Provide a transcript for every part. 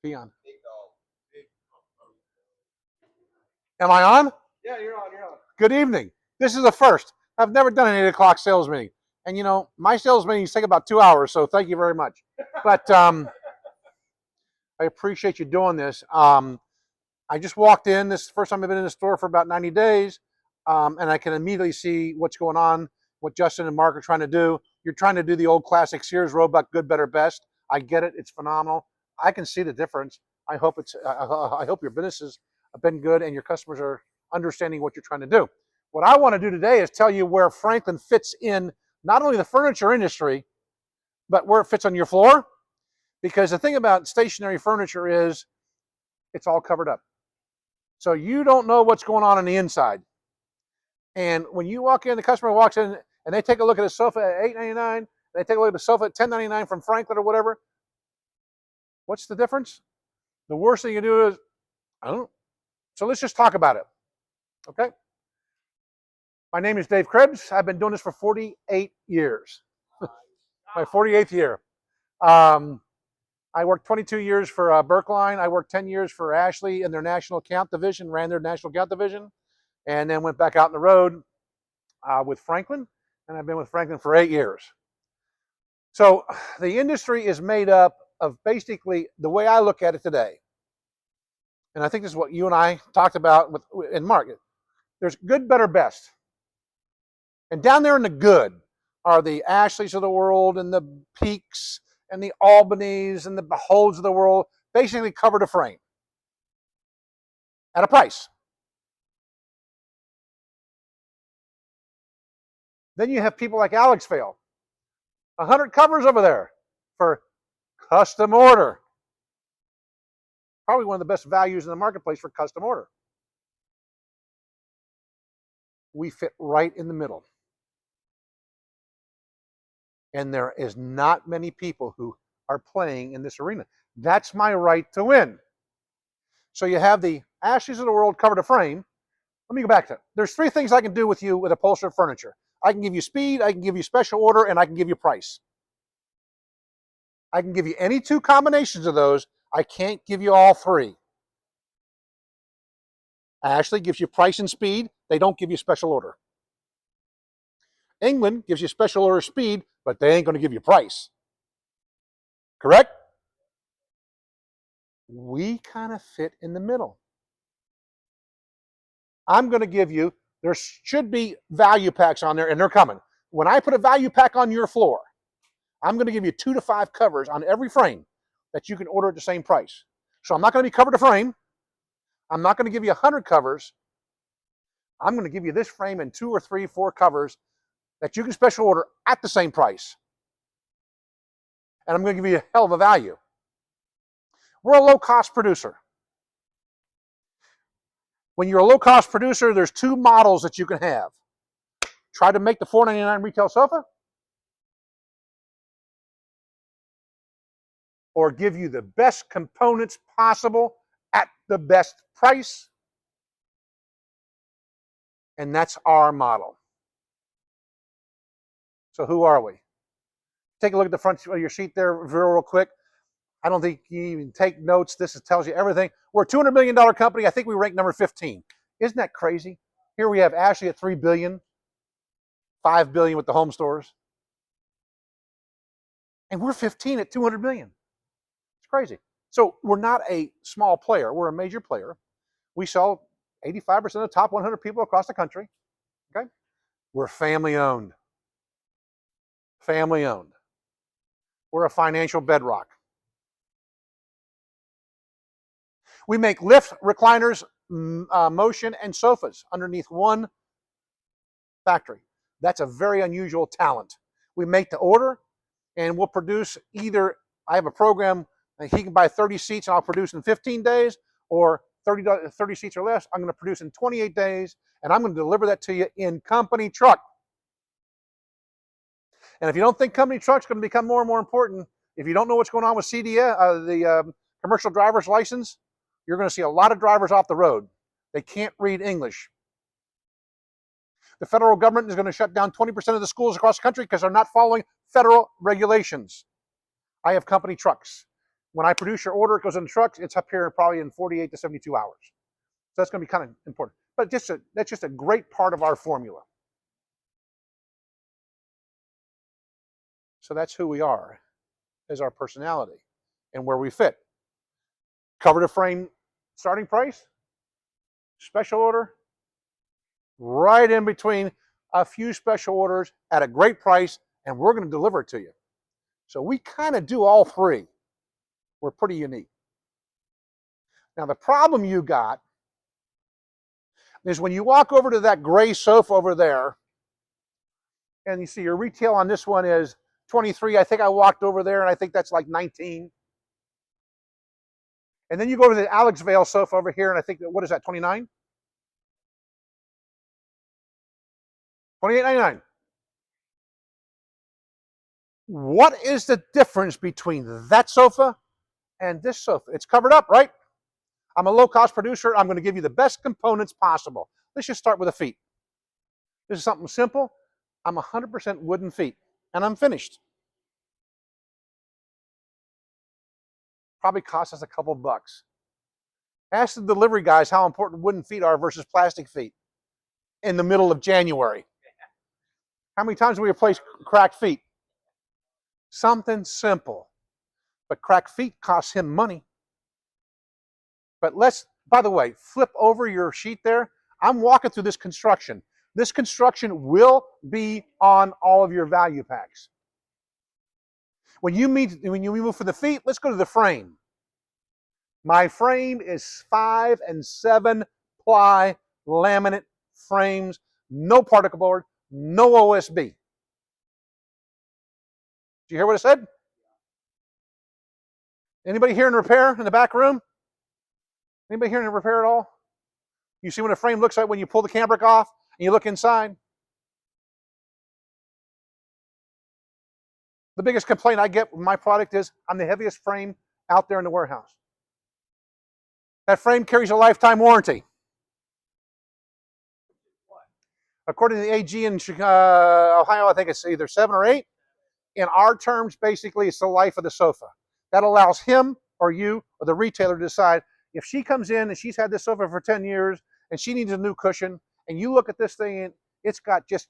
Peon. Am I on? Yeah, you're on. You're on. Good evening. This is a first. I've never done an 8 o'clock sales meeting. And you know, my sales meetings take about 2 hours, so thank you very much. But I appreciate you doing this. I just walked in. This is the first time I've been in the store for about 90 days. And I can immediately see what's going on, what Justin and Mark are trying to do. You're trying to do the old classic Sears Roebuck, good, better, best. I get it. It's phenomenal. I can see the difference. I hope your businesses have been good and your customers are understanding what you're trying to do. What I want to do today is tell you where Franklin fits in not only the furniture industry, but where it fits on your floor. Because the thing about stationary furniture is it's all covered up. So you don't know what's going on the inside. And when you walk in, the customer walks in and they take a look at a sofa at $8.99, they take a look at the sofa at $10.99 from Franklin or whatever. What's the difference? The worst thing you do is, I don't know. So let's just talk about it. Okay? My name is Dave Krebs. I've been doing this for 48 years. My 48th year. I worked 22 years for Berkline. I worked 10 years for Ashley in their national account division, ran their national account division, and then went back out on the road with Franklin, and I've been with Franklin for 8 years. So the industry is made up of basically the way I look at it today, and I think this is what you and I talked about in Mark. There's good, better, best. And down there in the good are the Ashleys of the world and the Peaks and the Albanys and the Beholds of the world, basically cover the frame at a price. Then you have people like Alex Vail, 100 covers over there for custom order. Probably one of the best values in the marketplace for custom order. We fit right in the middle. And there is not many people who are playing in this arena. That's my right to win. So you have the Ashleys of the world cover the frame. Let me go back to it. There's 3 things I can do with you with upholstered furniture. I can give you speed, I can give you special order, and I can give you price. I can give you any 2 combinations of those. I can't give you all 3. Ashley gives you price and speed. They don't give you special order. England gives you special order speed, but they ain't going to give you price. Correct? We kind of fit in the middle. I'm going to give you, there should be value packs on there, and they're coming. When I put a value pack on your floor, I'm going to give you 2 to 5 covers on every frame that you can order at the same price. So I'm not going to be cover to frame. I'm not going to give you 100 covers. I'm going to give you this frame and 2 or 3, 4 covers that you can special order at the same price. And I'm going to give you a hell of a value. We're a low-cost producer. When you're a low-cost producer, there's 2 models that you can have. Try to make the $4.99 retail sofa, or give you the best components possible at the best price. And that's our model. So who are we? Take a look at the front of your sheet there real quick. I don't think you even take notes. This tells you everything. We're a $200 million company. I think we rank number 15. Isn't that crazy? Here we have Ashley at $3 billion, $5 billion with the home stores. And we're 15 at $200 million. It's crazy. So we're not a small player. We're a major player. We sell 85% of the top 100 people across the country. Okay? We're family owned. Family owned. We're a financial bedrock. We make lift, recliners, motion, and sofas underneath one factory. That's a very unusual talent. We make to order, and we'll produce either, I have a program, he can buy 30 seats and I'll produce in 15 days, or 30 seats or less, I'm going to produce in 28 days, and I'm going to deliver that to you in company truck. And if you don't think company truck's going to become more and more important, if you don't know what's going on with CDL, the commercial driver's license, you're going to see a lot of drivers off the road. They can't read English. The federal government is going to shut down 20% of the schools across the country because they're not following federal regulations. I have company trucks. When I produce your order, it goes in the trucks. It's up here probably in 48 to 72 hours. So that's going to be kind of important. But that's just a great part of our formula. So that's who we are, is our personality and where we fit. Cover to frame starting price, special order, right in between a few special orders at a great price, and we're going to deliver it to you. So we kind of do all three. We're pretty unique. Now, the problem you got is when you walk over to that gray sofa over there, and you see your retail on this one is 23. I think I walked over there, and I think that's like 19. And then you go to the Alex Vale sofa over here, and I think, what is that, 29? $28.99. What is the difference between that sofa and this sofa? It's covered up, right? I'm a low-cost producer. I'm going to give you the best components possible. Let's just start with the feet. This is something simple. I'm 100% wooden feet, and I'm finished. Probably cost us a couple bucks. Ask the delivery guys how important wooden feet are versus plastic feet in the middle of January. How many times do we replace cracked feet? Something simple. But cracked feet costs him money. But let's, by the way, flip over your sheet there. I'm walking through this construction. This construction will be on all of your value packs. When you move for the feet, let's go to the frame. My frame is 5 and 7 ply laminate frames, no particle board, no OSB. Did you hear what I said? Anybody here in repair in the back room? Anybody here in repair at all? You see what a frame looks like when you pull the cambric off and you look inside? The biggest complaint I get with my product is I'm the heaviest frame out there in the warehouse. That frame carries a lifetime warranty. According to the AG in Ohio, I think it's either 7 or 8. In our terms, basically, it's the life of the sofa. That allows him or you or the retailer to decide if she comes in and she's had this sofa for 10 years and she needs a new cushion, and you look at this thing and it's got just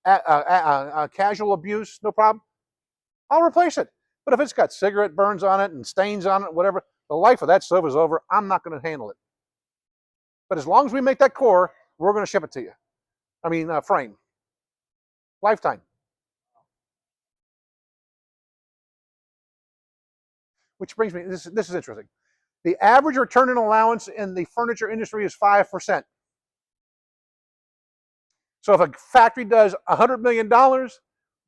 casual abuse, no problem, I'll replace it. But if it's got cigarette burns on it and stains on it, whatever, the life of that sofa is over. I'm not going to handle it. But as long as we make that core, we're going to ship it to you. I mean, frame. Lifetime. Which brings me, this is interesting. The average return in allowance in the furniture industry is 5%. So if a factory does $100 million,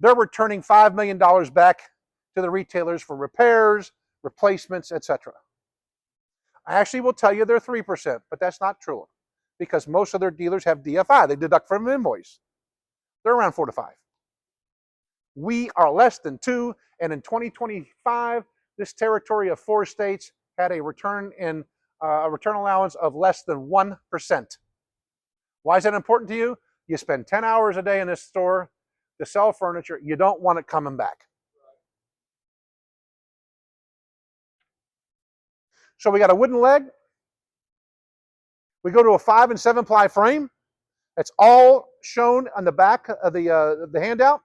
they're returning $5 million back to the retailers for repairs, replacements, etc. I actually will tell you they're 3%, but that's not true because most of their dealers have DFI. They deduct from an invoice. They're around 4 to 5. We are less than 2, and in 2025, this territory of 4 states had a return allowance of less than 1%. Why is that important to you? You spend 10 hours a day in this store to sell furniture. You don't want it coming back. So we got a wooden leg. We go to a 5 and 7 ply frame. That's all shown on the back of the handout.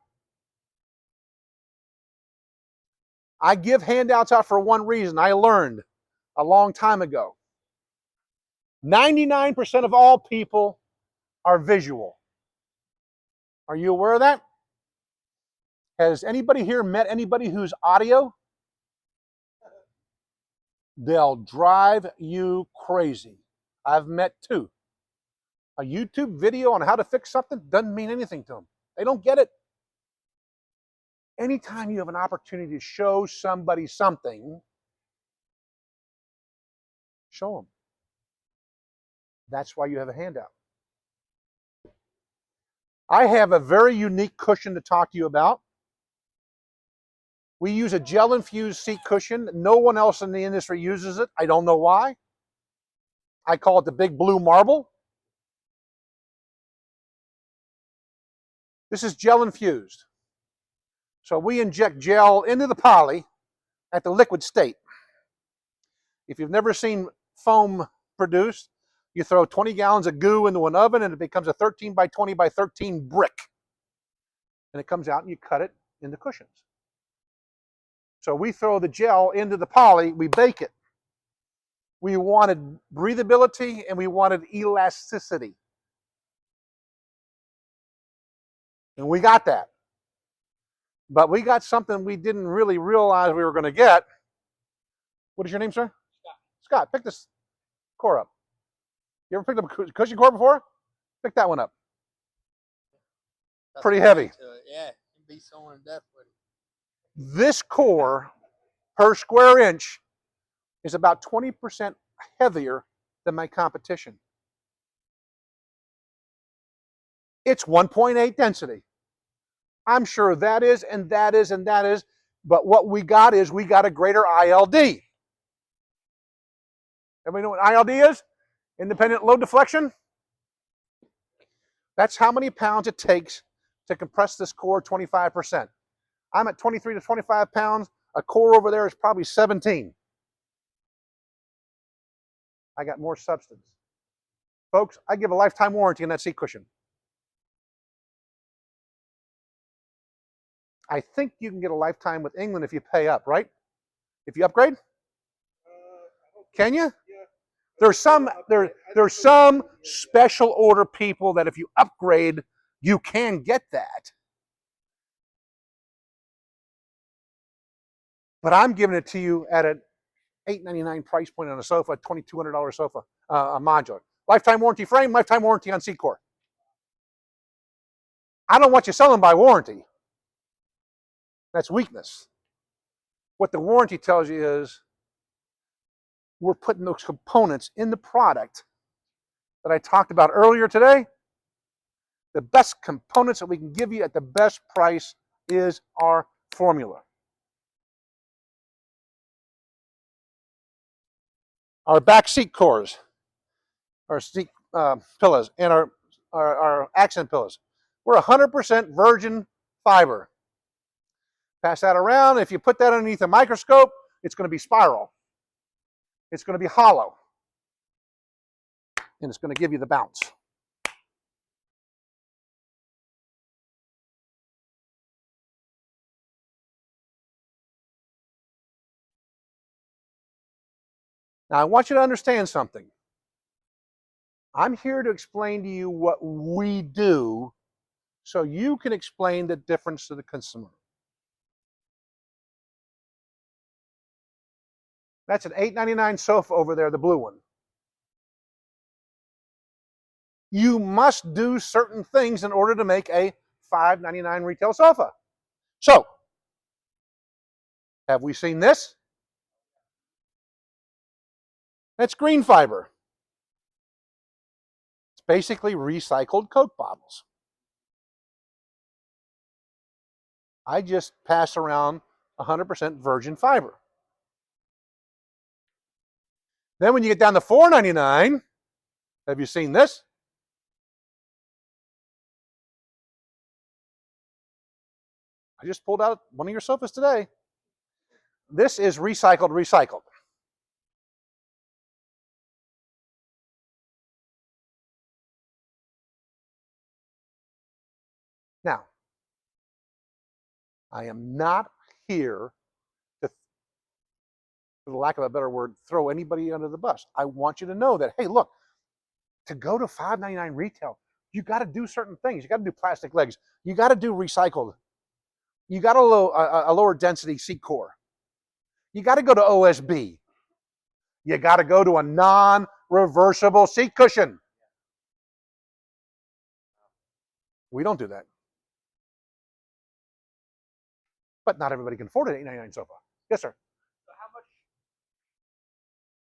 I give handouts out for one reason. I learned a long time ago. 99% of all people are visual. Are you aware of that? Has anybody here met anybody who's audio? They'll drive you crazy. I've met 2. A YouTube video on how to fix something doesn't mean anything to them. They don't get it. Anytime you have an opportunity to show somebody something, show them. That's why you have a handout. I have a very unique cushion to talk to you about. We use a gel-infused seat cushion. No one else in the industry uses it. I don't know why. I call it the big blue marble. This is gel-infused. So we inject gel into the poly at the liquid state. If you've never seen foam produced, you throw 20 gallons of goo into an oven and it becomes a 13 by 20 by 13 brick. And it comes out and you cut it into cushions. So we throw the gel into the poly, we bake it. We wanted breathability and we wanted elasticity. And we got that. But we got something we didn't really realize we were going to get. What is your name, sir? Scott. Scott, pick this core up. You ever picked up a cushion core before? Pick that one up. That's Pretty heavy. Yeah, you can be someone to death with it. This core per square inch is about 20% heavier than my competition. It's 1.8 density. I'm sure that is, and that is, and that is, but what we got is we got a greater ILD. Everybody know what ILD is? Independent load deflection? That's how many pounds it takes to compress this core 25%. I'm at 23 to 25 pounds. A core over there is probably 17. I got more substance. Folks, I give a lifetime warranty on that seat cushion. I think you can get a lifetime with England if you pay up, right? If you upgrade? Can you? Yeah. There's some special order people that if you upgrade, you can get that. But I'm giving it to you at an $899 price point on a sofa, $2,200 sofa, a modular. Lifetime warranty frame, lifetime warranty on seat core. I don't want you selling by warranty. That's weakness. What the warranty tells you is we're putting those components in the product that I talked about earlier today. The best components that we can give you at the best price is our formula. Our back seat cores, our seat pillows, and our accent pillows. We're 100% virgin fiber. Pass that around. If you put that underneath a microscope, it's going to be spiral. It's going to be hollow. And it's going to give you the bounce. Now, I want you to understand something. I'm here to explain to you what we do so you can explain the difference to the consumer. That's an $899 sofa over there, the blue one. You must do certain things in order to make a $599 retail sofa. So, have we seen this? That's green fiber. It's basically recycled Coke bottles. I just pass around 100% virgin fiber. Then when you get down to $499, have you seen this? I just pulled out one of your sofas today. This is recycled. Now, I am not here to, for the lack of a better word, throw anybody under the bus. I want you to know that, hey, look, to go to $599 retail, you got to do certain things. You got to do plastic legs. You got to do recycled. You got a lower density seat core. You got to go to OSB. You got to go to a non-reversible seat cushion. We don't do that. But not everybody can afford an $899 sofa. Yes, sir. So how much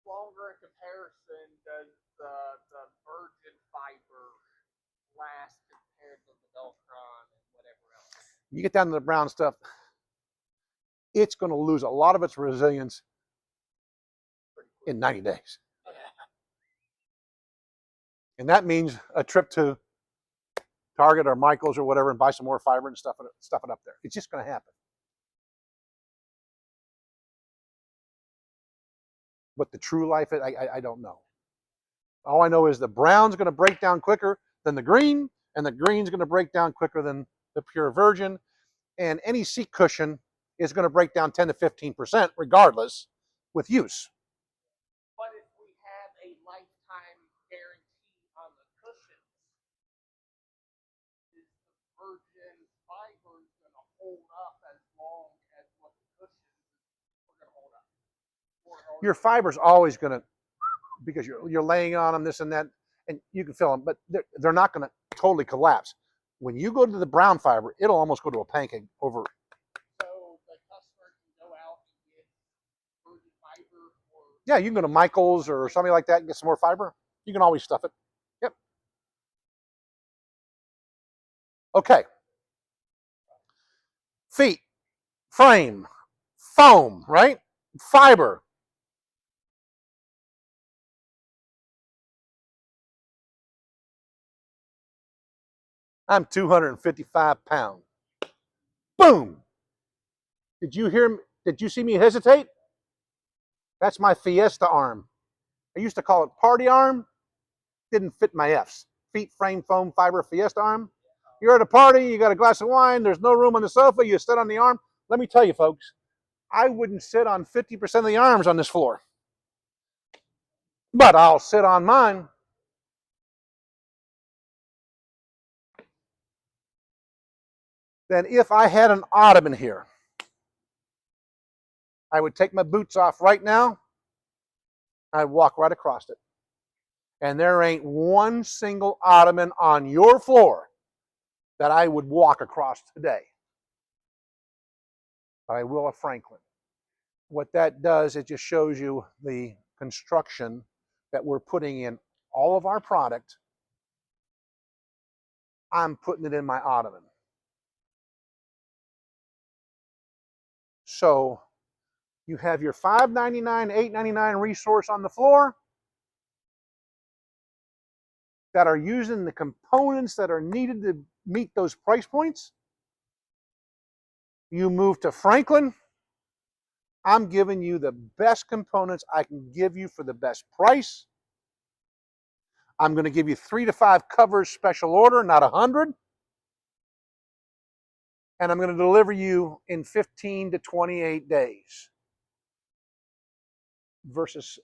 longer in comparison does the virgin fiber last compared to the Velcron and whatever else? You get down to the brown stuff, it's going to lose a lot of its resilience in 90 days. Yeah. And that means a trip to Target or Michael's or whatever and buy some more fiber and stuff it up there. It's just going to happen. what the true life is, I don't know. All I know is the brown's going to break down quicker than the green, and the green's going to break down quicker than the pure virgin. And any seat cushion is going to break down 10 to 15% regardless with use. But if we have a lifetime guarantee on the cushions, is the virgin fiber going to hold up as long as what the cushions are going to hold up? Your fiber's always going to, because you're laying on them, this and that, and you can feel them, but they're not going to totally collapse. When you go to the brown fiber, it'll almost go to a pancake over. So the customer can go out and get virgin fiber, or Yeah, you can go to Michael's or something like that and get some more fiber. You can always stuff it. Yep. Okay. Feet, frame, foam, right? Fiber. I'm 255 pounds. Boom. Did you hear me? Did you see me hesitate? That's my Fiesta arm. I used to call it party arm. Didn't fit my F's. Feet, frame, foam, fiber, Fiesta arm. You're at a party, you got a glass of wine, there's no room on the sofa, you sit on the arm. Let me tell you, folks, I wouldn't sit on 50% of the arms on this floor. But I'll sit on mine. Then if I had an ottoman here, I would take my boots off right now. I'd walk right across it. And there ain't one single ottoman on your floor that I would walk across today. But I will a Franklin. What that does, it just shows you the construction that we're putting in all of our product. I'm putting it in my ottoman. So you have your $5.99, $8.99 resource on the floor that are using the components that are needed to meet those price points. You move to Franklin. I'm giving you the best components I can give you for the best price. I'm going to give you 3 to 5 covers special order, not 100. And I'm going to deliver you in 15 to 28 days. Versus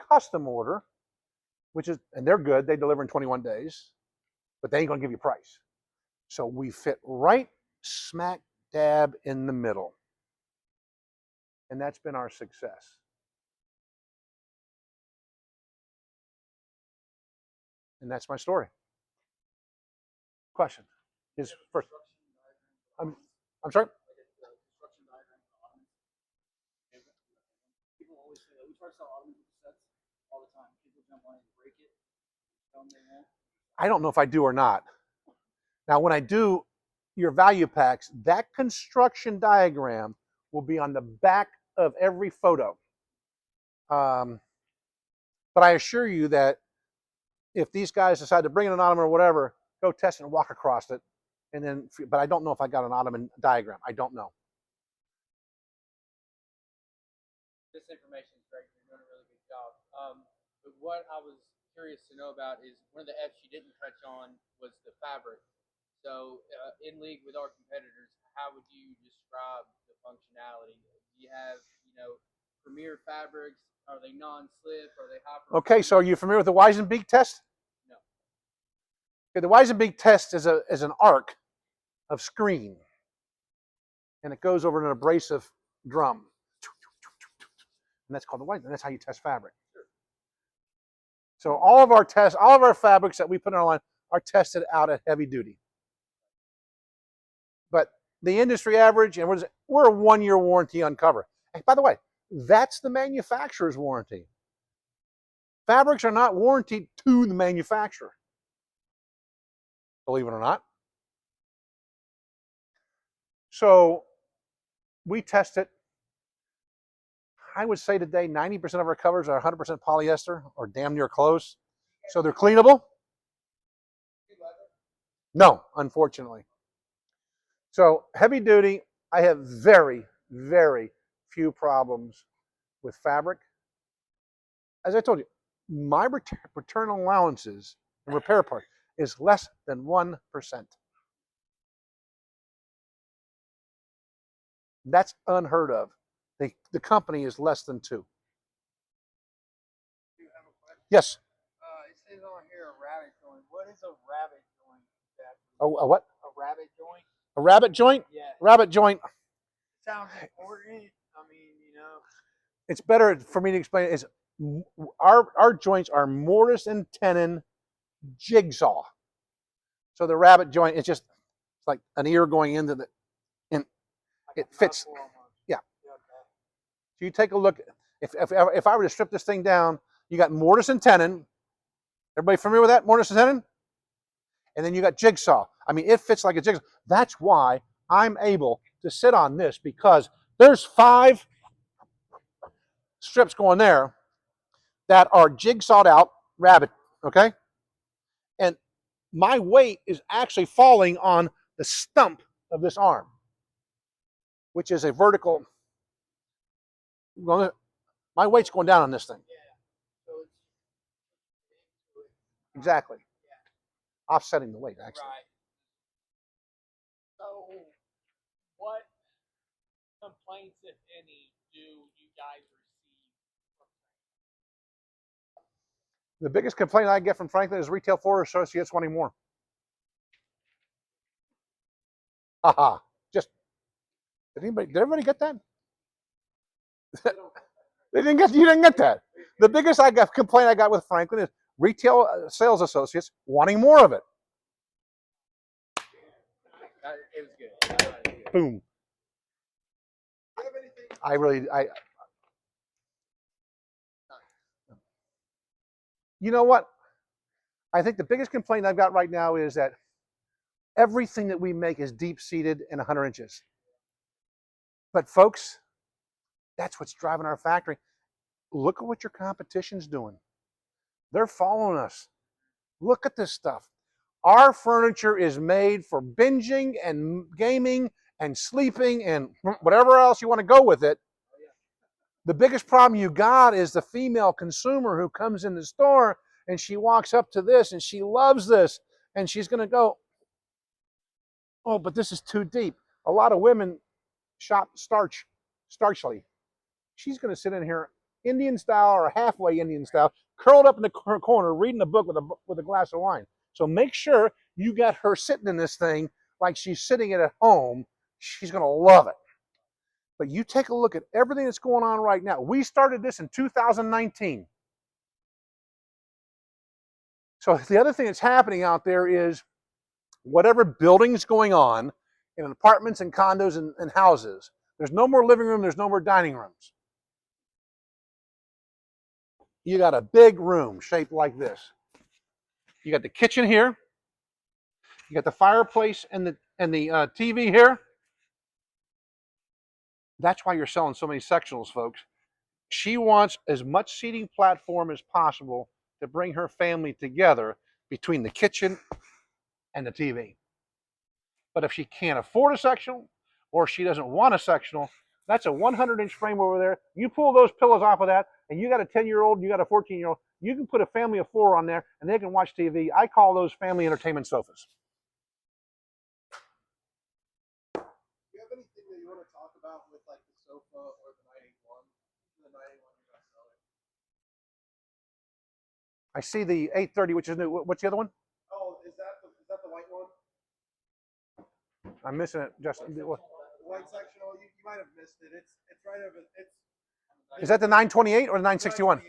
custom order, which is, and they're good, they deliver in 21 days, but they ain't going to give you price. So we fit right smack dab in the middle. And that's been our success. And that's my story. Question is first. I'm sorry? People always say that we try to sell ottomans with sets all the time. People jump on it and break it. Tell them they won't. I don't know if I do or not. Now, when I do your value packs, that construction diagram will be on the back of every photo. But I assure you that if these guys decide to bring in an ottoman or whatever, go test it and walk across it. And then, but I don't know if I got an ottoman diagram. I don't know. This information is great. You're doing a really good job. But what I was curious to know about is one of the F's you didn't touch on was the fabric. So, in league with our competitors, how would you describe the functionality? Do you have, premier fabrics? Are they non-slip? Are they high performance? Okay, so are you familiar with the Weizenbeek test? No. Okay, the Weizenbeek test is an arc of screen, and it goes over an abrasive drum, and that's called the Weizenbeek. And that's how you test fabric. So all of our tests, all of our fabrics that we put in our line are tested out at heavy duty. But the industry average, and we're a 1-year warranty on cover. And by the way, that's the manufacturer's warranty. Fabrics are not warranted to the manufacturer, believe it or not. So we test it. I would say today 90% of our covers are 100% polyester or damn near close. So they're cleanable? No, unfortunately. So heavy duty, I have very, very few problems with fabric. as I told you, my return allowances and repair part is less than 1%. That's unheard of. The company is less than 2%. Do you have a question? Yes. It says on here a rabbit joint. What is a rabbit joint exactly? A what? A rabbit joint? A rabbit joint? Yeah. Rabbit joint. Sounds important. I mean, It's better for me to explain it. Is our joints are mortise and tenon jigsaw. So the rabbit joint is just like an ear going into the, and it fits. Yeah. So you take a look. If I were to strip this thing down, you got mortise and tenon. Everybody familiar with that? Mortise and tenon? And then you got jigsaw. I mean, it fits like a jigsaw. That's why I'm able to sit on this, because there's 5 strips going there that are jigsawed out rabbit, okay? And my weight is actually falling on the stump of this arm, which is a vertical. My weight's going down on this thing. Exactly. Offsetting the weight, actually. right. So, what complaints, if any, do you guys receive from The biggest complaint I get from Franklin is retail floor associates wanting more. Haha. Just did everybody get that? You didn't get that. The biggest complaint I got with Franklin is retail sales associates wanting more of it. It was good. Boom. You know what? I think the biggest complaint I've got right now is that everything that we make is deep-seated and 100 inches. But folks, that's what's driving our factory. Look at what your competition's doing. They're following us. Look at this stuff. Our furniture is made for binging and gaming and sleeping and whatever else you want to go with it. The biggest problem you got is the female consumer who comes in the store and she walks up to this and she loves this and she's going to go, oh, but this is too deep. A lot of women shop starchily. She's going to sit in here Indian style or halfway Indian style, curled up in the corner, reading a book with a glass of wine. So make sure you got her sitting in this thing like she's sitting at home. She's going to love it. But you take a look at everything that's going on right now. We started this in 2019. So the other thing that's happening out there is whatever building's going on in apartments and condos and houses, there's no more living room, there's no more dining rooms. You got a big room shaped like this. You got the kitchen here. You got the fireplace and the TV here. That's why you're selling so many sectionals, folks. She wants as much seating platform as possible to bring her family together between the kitchen and the TV. But if she can't afford a sectional or she doesn't want a sectional, that's a 100-inch frame over there. You pull those pillows off of that, and you got a 10-year-old, you got a 14-year-old, you can put a family of 4 on there, and they can watch TV. I call those family entertainment sofas. Do you have anything that you want to talk about with like the sofa or the 981? The 981 you're not selling. I see the 830, which is new. What's the other one? Oh, is that the white one? I'm missing it, Justin. The white sectional. You might have missed it. It's right over. It's. Is that the 928 or the 961? Yeah,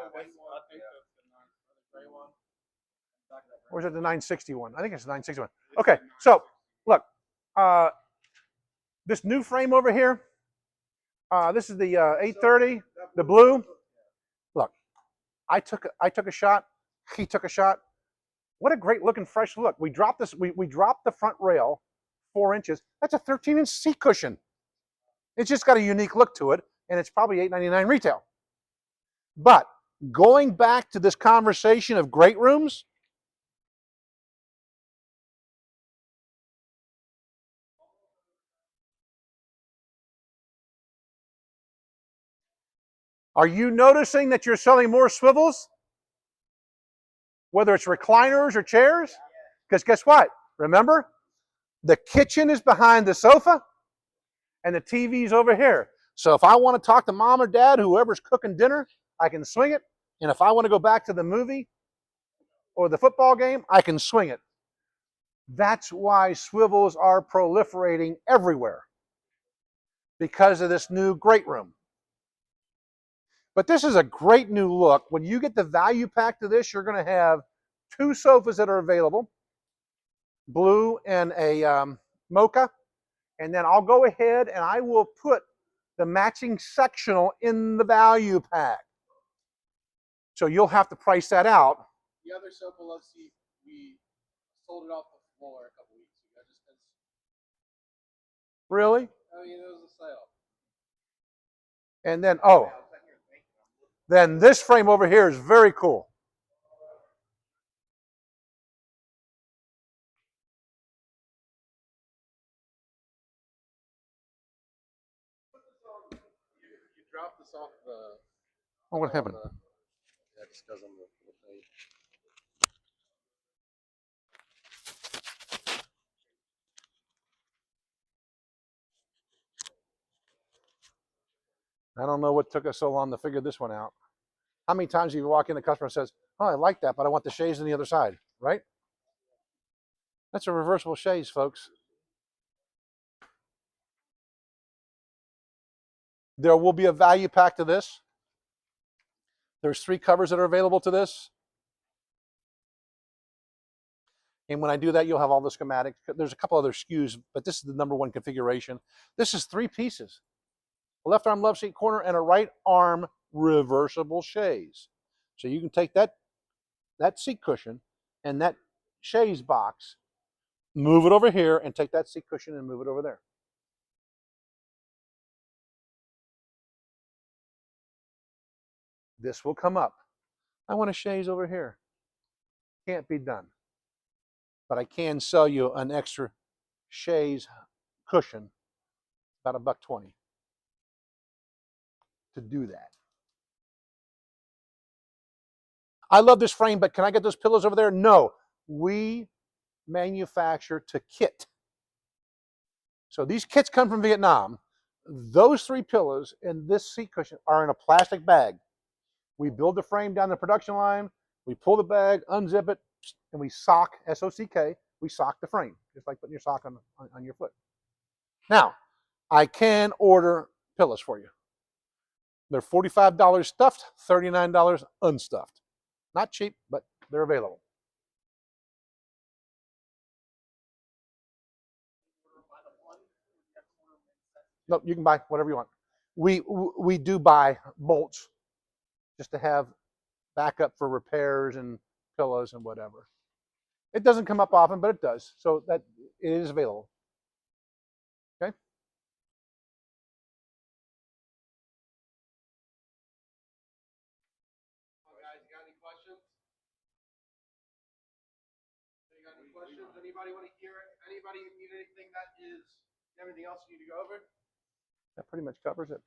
the white one. I think that's the gray one. Or is it the 961? I think it's the 961. Okay, so look, this new frame over here, this is the 830, the blue. Look, I took a shot. He took a shot. What a great looking fresh look. We dropped this. We dropped the front rail 4 inches. That's a 13-inch seat cushion. It's just got a unique look to it, and it's probably $8.99 retail. But going back to this conversation of great rooms, Are you noticing that you're selling more swivels? Whether it's recliners or chairs? Because guess what? Remember, the kitchen is behind the sofa and the TV's over here. So if I want to talk to mom or dad, whoever's cooking dinner, I can swing it. And if I want to go back to the movie or the football game, I can swing it. That's why swivels are proliferating everywhere, because of this new great room. But this is a great new look. When you get the value pack to this, you're going to have 2 sofas that are available, blue and a mocha. And then I'll go ahead and I will put the matching sectional in the value pack. So you'll have to price that out. The other sofa love seat, we sold it off the floor a couple weeks ago just because, Really? I mean, it was a sale. And then, oh, then this frame over here is very cool. You dropped this off the. Oh, what happened? Yeah, just because I'm the thing. I don't know what took us so long to figure this one out. How many times do you walk in, the customer says, oh, I like that, but I want the chaise on the other side, right? That's a reversible chaise, folks. There will be a value pack to this. There's 3 covers that are available to this. And when I do that, you'll have all the schematics. There's a couple other SKUs, but this is the #1 configuration. This is 3 pieces. A left arm love seat corner and a right arm reversible chaise. So you can take that seat cushion and that chaise box, move it over here, and take that seat cushion and move it over there. This will come up. I want a chaise over here. Can't be done. But I can sell you an extra chaise cushion, about $1.20, to do that. I love this frame, but can I get those pillows over there? No. We manufacture to kit. So these kits come from Vietnam. Those 3 pillows and this seat cushion are in a plastic bag. We build the frame down the production line, we pull the bag, unzip it, and we sock, S-O-C-K, we sock the frame, just like putting your sock on your foot. Now, I can order pillows for you. They're $45 stuffed, $39 unstuffed. Not cheap, but they're available. No, you can buy whatever you want. We do buy bolts just to have backup for repairs and pillows and whatever. It doesn't come up often, but it does. So that it is available. Okay. Guys, you got any questions? You got any questions? Anybody want to hear it? Anybody need anything that is, anything else you need to go over? That pretty much covers it.